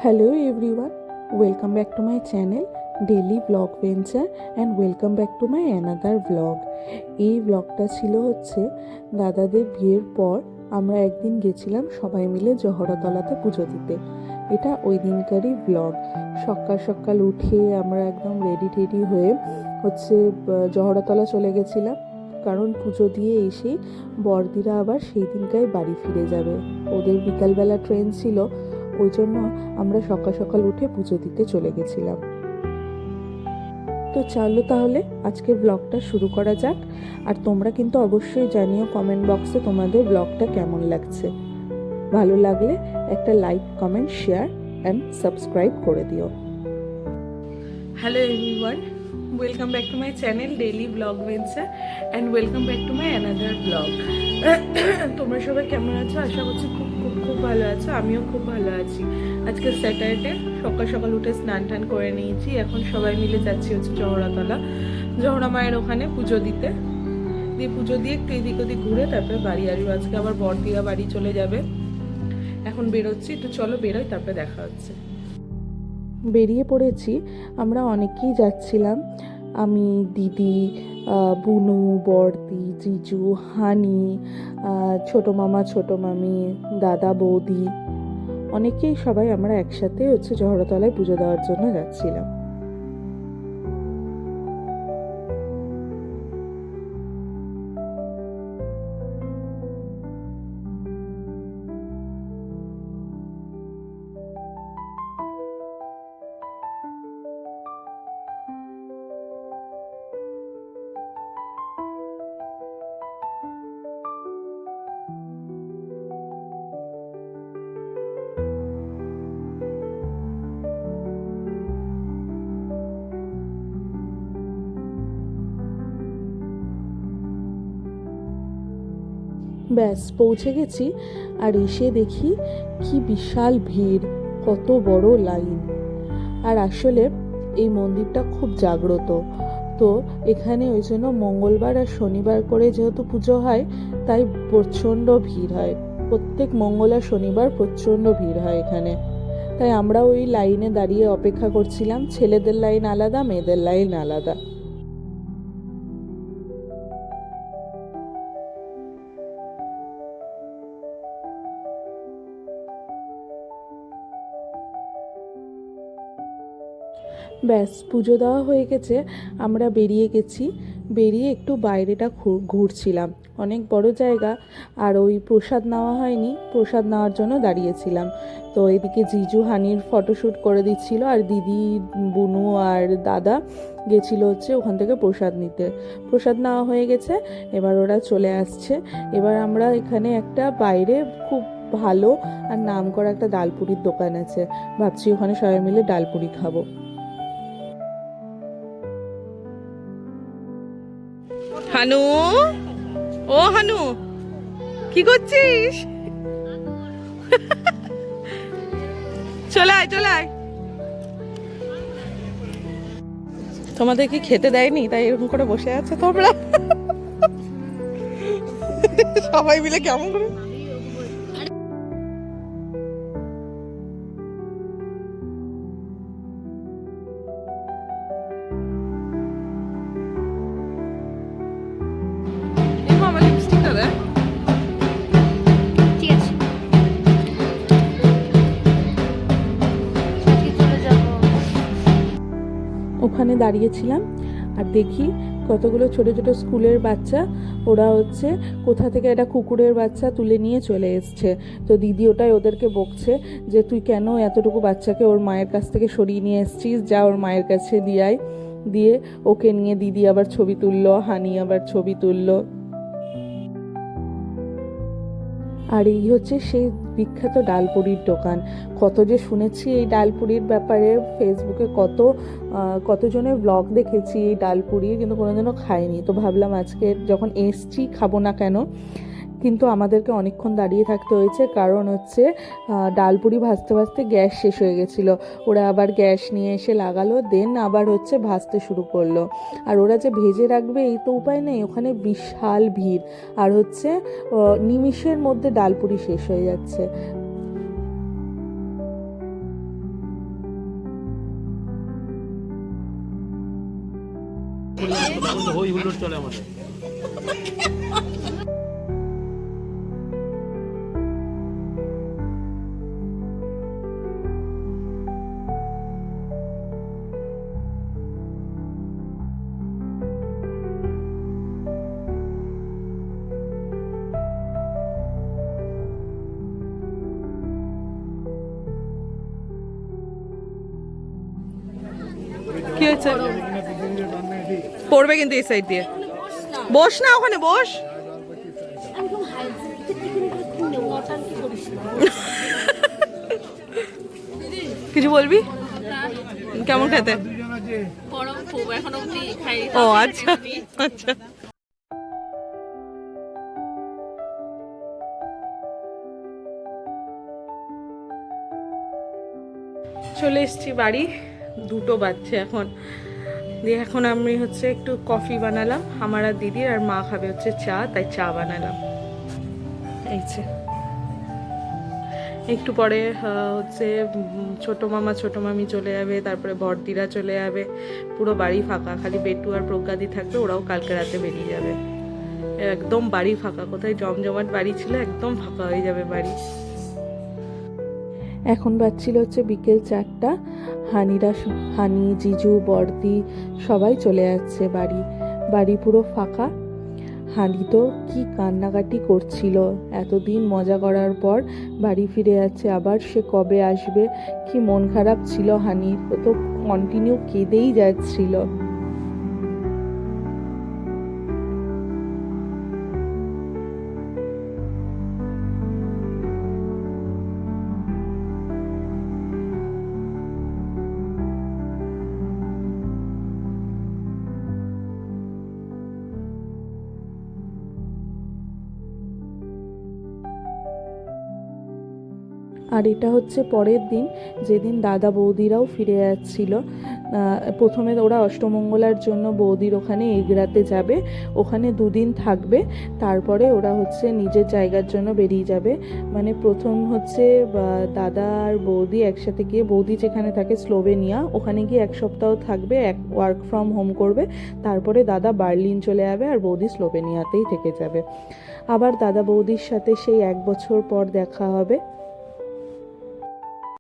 Hello everyone, welcome back to my channel Daily Vlog Venture and welcome back to my another vlog. এই ব্লগটা ছিল হচ্ছে দাদাদের বিয়ের পর আমরা একদিন গেছিলাম সবাই মিলে জহরতলাতে পুজো দিতে। এটা ওই দিনকারই ব্লগ। সকাল সকাল উঠে আমরা একদম রেডি হয়ে হচ্ছে জহরতলা চলে গেছিলাম, কারণ পুজো দিয়ে এসেই বড়দিরা আবার সেই দিনকার বাড়ি ফিরে যাবে। ওদের বিকালবেলা ট্রেন ছিল, ওই জন্য আমরা সকাল সকাল উঠে পুজো দিতে চলে গেছিলাম। তো চলো তাহলে আজকের ব্লগটা শুরু করা যাক। আর তোমরা কিন্তু অবশ্যই জানিও কমেন্ট বক্সে তোমাদের ব্লগটা কেমন লাগছে। ভালো লাগলে একটা like, comment, share and subscribe করে দিও। Hello everyone, welcome back to my channel daily blog venture and welcome back to my another blog. তোমরা সবাই কেমন আছো? আশা করছি খুব খুব খুব ভালো আছো। আমিও খুব ভালো আছি। আজকে স্যাটারডে, সকাল সকাল উঠে স্নান টান করে নিয়েছি। এখন সবাই মিলে যাচ্ছি হচ্ছে জহরা মায়ের ওখানে পুজো দিতে। পুজো দিয়ে একটু এদিক ওদিক ঘুরে তারপরে বাড়ি আসবো। আজকে আবার বড়দিরা বাড়ি চলে যাবে। এখন বেরোচ্ছি, তো চলো বেরোই, তারপরে দেখা হচ্ছে। বেরিয়ে পড়েছি, আমরা অনেকেই যাচ্ছিলাম। আমি, দিদি, বুনু, বড়দি, জিজু, হানি, ছোট মামা, ছোট মামি, দাদা, বৌদি, অনেকেই সবাই আমরা একসাথে হচ্ছে জহরতলায় পুজো দেওয়ার জন্য যাচ্ছিলাম। ব্যাস পৌঁছে গেছি, আর এসে দেখি কি বিশাল ভিড়, কত বড় লাইন। আর আসলে এই মন্দিরটা খুব জাগ্রত, তো এখানে ওই জন্য মঙ্গলবার আর শনিবার করে যেহেতু পুজো হয়, তাই প্রচণ্ড ভিড় হয়। প্রত্যেক মঙ্গল আর শনিবার প্রচণ্ড ভিড় হয় এখানে। তাই আমরা ওই লাইনে দাঁড়িয়ে অপেক্ষা করছিলাম। ছেলেদের লাইন আলাদা, মেয়েদের লাইন আলাদা। ব্যাস পুজো দেওয়া হয়ে গেছে, আমরা বেরিয়ে গেছি। বেরিয়ে একটু বাইরেটা ঘুরছিলাম, অনেক বড় জায়গা। আর ওই প্রসাদ নেওয়া হয়নি, প্রসাদ নেওয়ার জন্য দাঁড়িয়েছিলাম। তো এদিকে জিজু হানির ফটোশ্যুট করে দিচ্ছিল, আর দিদি, বুনু আর দাদা গেছিলো হচ্ছে ওখান থেকে প্রসাদ নিতে। প্রসাদ নেওয়া হয়ে গেছে, এবার ওরা চলে আসছে। এবার আমরা এখানে একটা বাইরে খুব ভালো আর নাম করা একটা ডালপুরির দোকান আছে, ভাবছি ওখানে সবাই মিলে ডালপুরি খাবো। হানু, ও হানু, কি করছিস? চলে আয়, চলে আয়। তোমাদের কি খেতে দেয়নি, তাই এরকম করে বসে আছে তোমরা? সবাই মিলে কেমন করে ওখানে দাঁড়িয়েছিলাম। আর দেখি কতগুলো ছোট ছোট স্কুলের বাচ্চা, ওরা হচ্ছে কোথা থেকে একটা কুকুরের বাচ্চা তুলে নিয়ে চলে এসছে। তো দিদি ওটাই ওদেরকে বকছে যে তুই কেন এতটুকু বাচ্চাকে ওর মায়ের কাছ থেকে সরিয়ে নিয়ে এসছিস, যা ওর মায়ের কাছে দিয়ে ওকে নিয়ে দিদি আবার ছবি তুললো, হানি আবার ছবি তুললো। আর এই হচ্ছে সেই বিখ্যাত ডালপুরির দোকান। কত যে শুনেছি এই ডালপুরির ব্যাপারে, ফেসবুকে কতজনের ব্লগ দেখেছি এই ডালপুরির, কিন্তু কোনোদিনও খাইনি। তো ভাবলাম আজকে যখন এসছি খাবো না কেন। কিন্তু আমাদেরকে অনেকক্ষণ দাঁড়িয়ে থাকতে হয়েছে, কারণ হচ্ছে ডালপুরি ভাজতে ভাজতে গ্যাস শেষ হয়ে গেছিলো। ওরা আবার গ্যাস নিয়ে এসে লাগালো, দেন আবার হচ্ছে ভাজতে শুরু করলো। আর ওরা যে ভেজে রাখবে এই তো উপায় নেই, ওখানে বিশাল ভিড়। আর হচ্ছে নিমিষের মধ্যে ডালপুরি শেষ হয়ে যাচ্ছে। হই হুল্লোড় চলে আমাদের। কি হয়েছে? পড়বে কিন্তু এই সাইড দিয়ে। বস না ওখানে, বস। কিছু বলবি? কেমন খেতে? ও আচ্ছা আচ্ছা। চলে এসছি বাড়ি, 2টো বাজছে এখন। দিয়ে এখন আমি হচ্ছে একটু কফি বানালাম, আমার আর দিদির, আর মা খাবে হচ্ছে চা, তাই চা বানালাম। এই যে একটু পরে হচ্ছে ছোটো মামা ছোটো মামি চলে যাবে, তারপরে বড়দিরা চলে যাবে, পুরো বাড়ি ফাঁকা, খালি বেটু আর প্রজ্ঞাদি থাকবে, ওরাও কালকে রাতে বেরিয়ে যাবে। একদম বাড়ি ফাঁকা, কোথায় জমজমাট বাড়ি ছিল একদম ফাঁকা হয়ে যাবে বাড়ি। এখন বাজছিল হচ্ছে বিকেল 4টা। হানি, জিজু, বর্দি সবাই চলে যাচ্ছে বাড়ি। বাড়ি পুরো ফাঁকা। হানি তো কি কান্নাকাটি করছিল, এতদিন মজা করার পর বাড়ি ফিরে যাচ্ছে, আবার সে কবে আসবে, কি মন খারাপ ছিল হানির, ও তো কন্টিনিউ কেঁদেই যাচ্ছিল। আর এটা হচ্ছে পরের দিন, যেদিন দাদা বৌদিরাও ফিরে যাচ্ছিল। প্রথমে ওরা অষ্টমঙ্গলার জন্য বৌদির ওখানে এগরাতে যাবে, ওখানে 2 দিন থাকবে, তারপরে ওরা হচ্ছে নিজের জায়গার জন্য বেরিয়ে যাবে। মানে প্রথম হচ্ছে দাদা আর বৌদি একসাথে গিয়ে, বৌদি যেখানে থাকে স্লোভেনিয়া, ওখানে গিয়ে 1 সপ্তাহ থাকবে, ওয়ার্ক ফ্রম হোম করবে, তারপরে দাদা বার্লিন চলে যাবে আর বৌদি স্লোভেনিয়াতেই থেকে যাবে। আবার দাদা বৌদির সাথে সেই 1 বছর পর দেখা হবে।